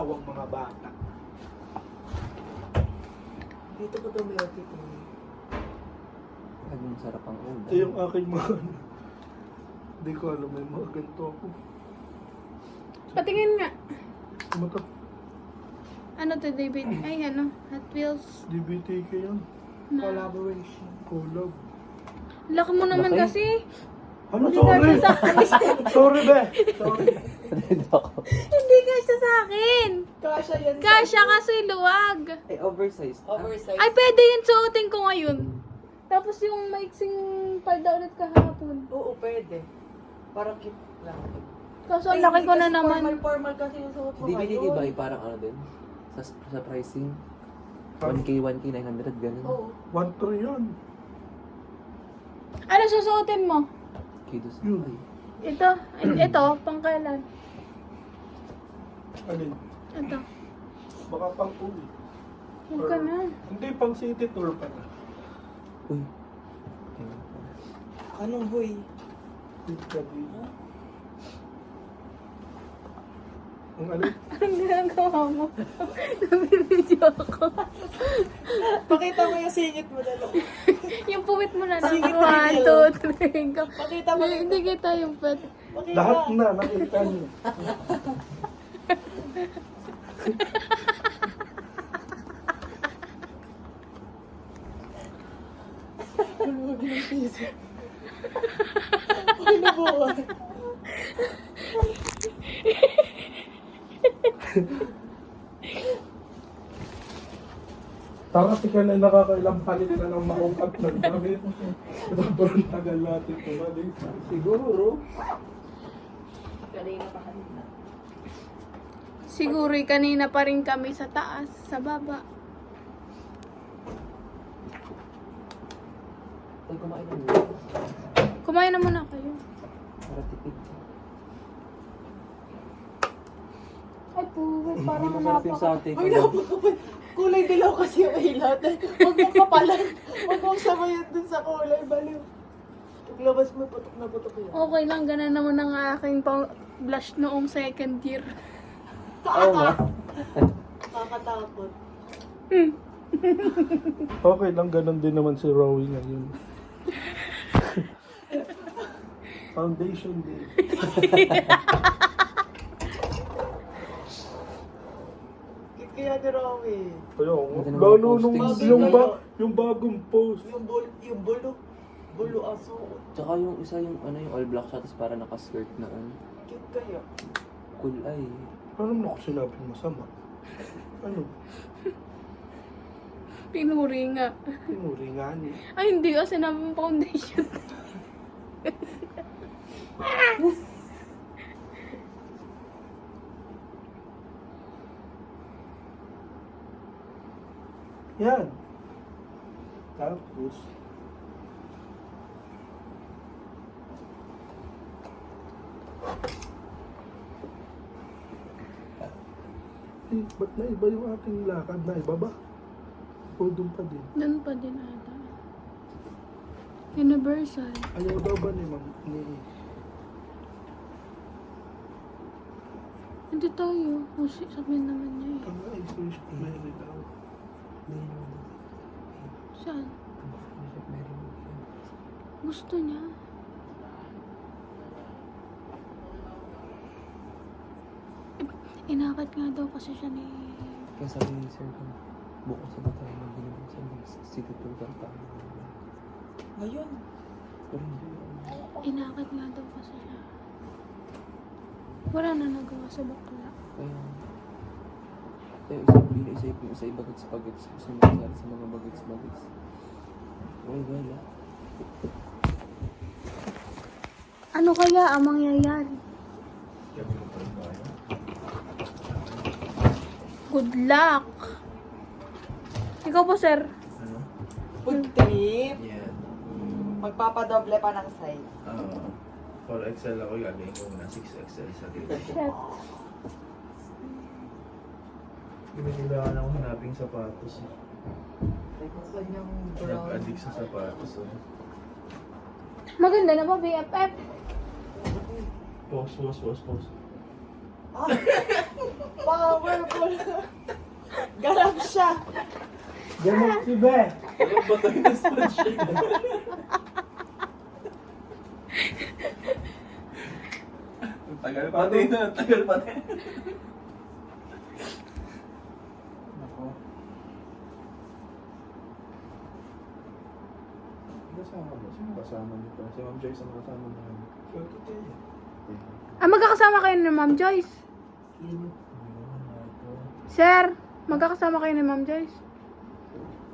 kawang mga bata. Dito ko daw may outfit mo. Naging sarap ang ulam. Ito yung aking mga ano. Hindi ko alam, may mga ganito ako. Patingin nga. Ano to? Ano to, David? Ay, ano? Hot Wheels. DBTK yan. Na. Collaboration. Collab. Laki mo naman Laki. kasi. Ano, Hindi sorry! ka sa akin. Sorry, be! Sorry. Ako. Hindi ka siya sa akin. Kasha yan. Kasya kasi luwag. Ay, oversized. Oversized. Ay, pwede yun suotin ko ngayon. Tapos yung maiksing palda ulit kahapon. Oo, pwede. Parang cute lang. Kaso ang laki ko na naman. Formal kasi yung suot mo Hindi ngayon. ba ay parang ano din? Sa pricing? 1K, 900, ganun. Oo. 1-3 yan. Ano susuotin mo? Kilos. Yun. Ay. Ito, pangkailan? Alin? Ito. Baka pang uwi. Huwag ka na. Hindi, pang city tour pa na. Uy. Anong boy? Ang alin? Anong ginagawa mo? Nabibidyo ako. Pakita mo yung singit mo na lang. Yung puwit mo na lang. Sige, 1, 2, 3, go. Pakita mo. Hindi kita yung pet. Pakita. Lahat na, nakita niyo. Ano ba? Tara, tika na nakakailang palit na ng maungkat ng gamit. Sobrang tagal natin tumalis. Siguro. Kanina pa kanina. Siguro kanina pa rin kami sa taas, sa baba. Ay, kumain na mo. Kumain na muna kayo. Para tipid. Ay, puwit, parang Hindi masarap yung napaka... sate. Ay, napakapal. Kulay dilaw kasi yung ilat. Huwag mong kapalan. Huwag mong sabayan dun sa kulay. Baliw. Paglabas mo, putok na putok yan. Okay lang, ganun naman ang aking blush noong second year. Oo nga. Nakakatakot. Okay lang, ganun din naman si Rowie ngayon. Foundation day. Cute kaya ni Rowie. Kaya, Ganda ng lalo mga nung postings. yung bagong post. Yung bulo. Bulo aso. Tsaka yung isa yung ano yung all black siya tapos para naka-skirt na ano. Cute kaya. Cool ay. Paano mo ako sinabing masama? Ano? Pinuri nga. Tinuri nga niya. Ay, hindi kasi sinabi mo foundation. Yan. Tapos, ba't na iba yung ating lakad na iba ba? O doon pa din? Doon pa din ata. Universal. Ayaw daw ba ni Ma'am ni... Hindi tayo. Kasi sabihin naman niya eh. Ang ice Mary daw. Saan? Gusto niya. Inakat nga daw kasi siya ni... Kaya sabi ni sir ko, bukas sa tayo mag-ginagawa sa mga city tour ka tayo. Ngayon. Pero hindi. Inakat nga daw kasi siya. Wala na nagawa sa bakla. Kaya isa bagets. Gusto mo kasali sa mga bagets. Wala. Ano kaya ang mangyayari? Good luck! Ikaw po, sir. Ano? Food trip. Yan. Magpapadoble pa ng size. For XL ako, gagawin ko muna 6XL sa dito. Shit. Kailangan ako hanaping sapatos. Kanyang brown. Nag-addict sa sapatos. Maganda na ba, BFF? Pause. Ah! Powerful. Galap siya. Ganun si Be. Alam ba tayo na sponge? Tagal pati na, tagal pati. Ako. Kasama mo? Sino kasama niyo pa? Si Ma'am Joyce ang kasama namin. Ito tayo. Ah, magkakasama kayo ni Ma'am Joyce? Sir, magkakasama kayo ni Ma'am Joyce?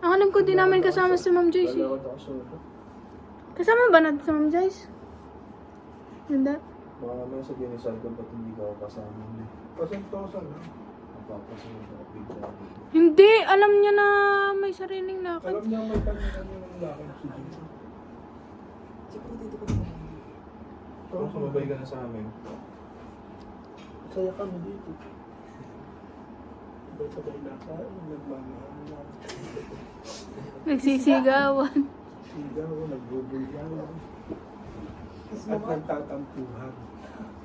Ang alam ko, di namin kasama si Ma'am Joyce eh. Dalawa ako solo. Kasama ba natin si Ma'am Joyce? Hindi. Baka naman sabihin ni Sargon ba't hindi ka ako kasama niya. Pasentosa lang. Napapasunod ako bigla. Hindi, alam niya na may sariling lakad. Alam niya may kanya-kanya ng lakad si Jim. Kung sumabay ka na sa amin. Saya kami dito. Sabay-sabay na kain, nagmamahal na. Nagsisigawan. Sigaw, nagbubulyawan. At nagtatampuhan.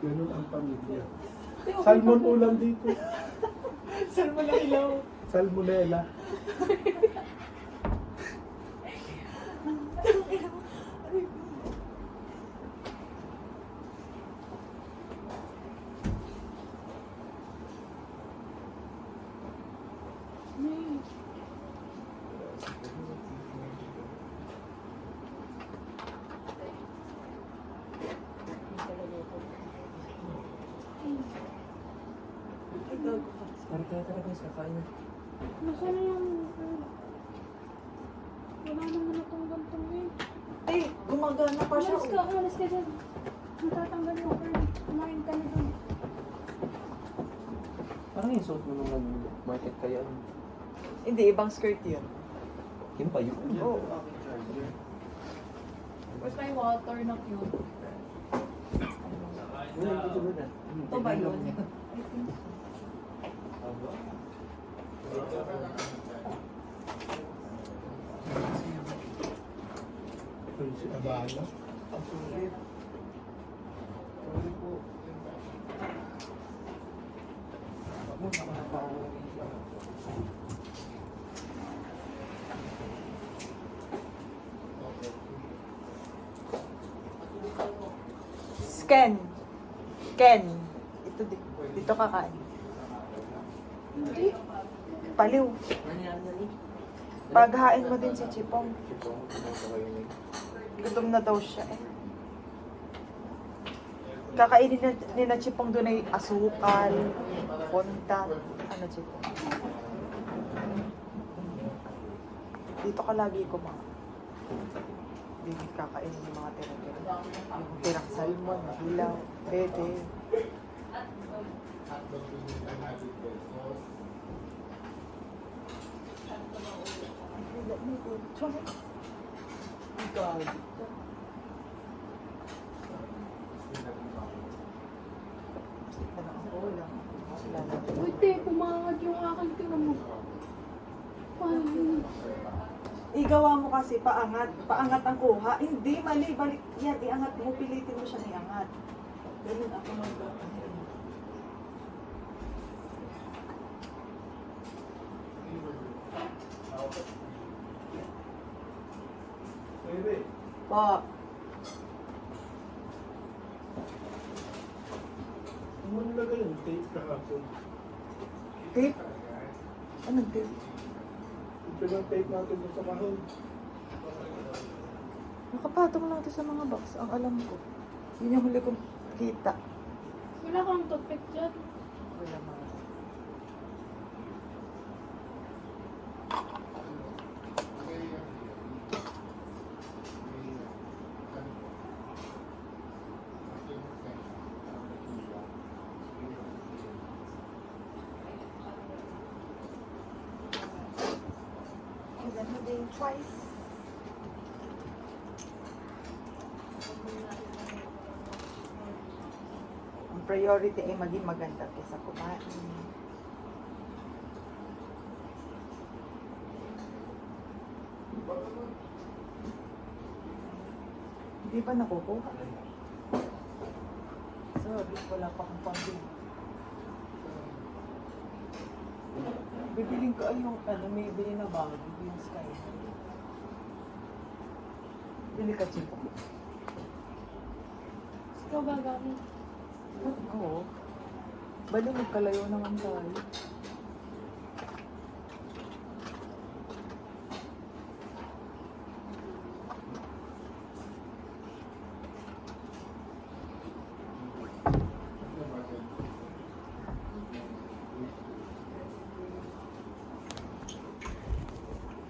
Ganun ang pamilya. Salmon ulam dito. Salmonella. Salmonella. Parang kaya talaga guys, kakain na. Nasaan na yung... Wala naman akong gantong eh. Ay, gumagana pa siya. Umalis ka dyan. Natatanggal yung curl. Kumain ka na dun. Parang yung suot mo nung market kaya. Hindi, ibang skirt yun. Yun pa yun. Oo. Where's my water na cute? Ito ba yun? Ito yung si Abala. Ken. Ken. Ito dito kakain. Paliw. Paghain mo din si Chipong. Gutom na daw siya eh. Kakainin ni na Chipong doon ay asukal, konta. Ano Chipong? Dito ka lagi kumain. Hindi kakainin yung mga tira-tira. Yung tirang salmon, hilaw, pwede. Uy, te, pumangat yung akin. Tingnan mo. Paano? Igawa mo kasi paangat. Paangat ang kuha. Hindi, mali. Balik yan. Iangat mo. Pilitin mo siya na iangat. Ganun ako mag-gawin. Pa. Ano nilagay yung tape kahapon? Tape? Anong tape? Ito yung tape natin doon sa kahon. Nakapatong lang ito sa mga box. Ang alam ko. Yun yung huli kong kita. Wala kang toothpick dyan. Wala mga. Twice. Ang priority ay maging maganda kaysa kumain. Hindi ba nakukuha? Sorry, wala pa akong pambili. Bibiling ko ay yung may bili na bago, yung Sky. Bili ka chip. Ikaw ba, Gabi? Oo. Bali, magkalayo naman tayo.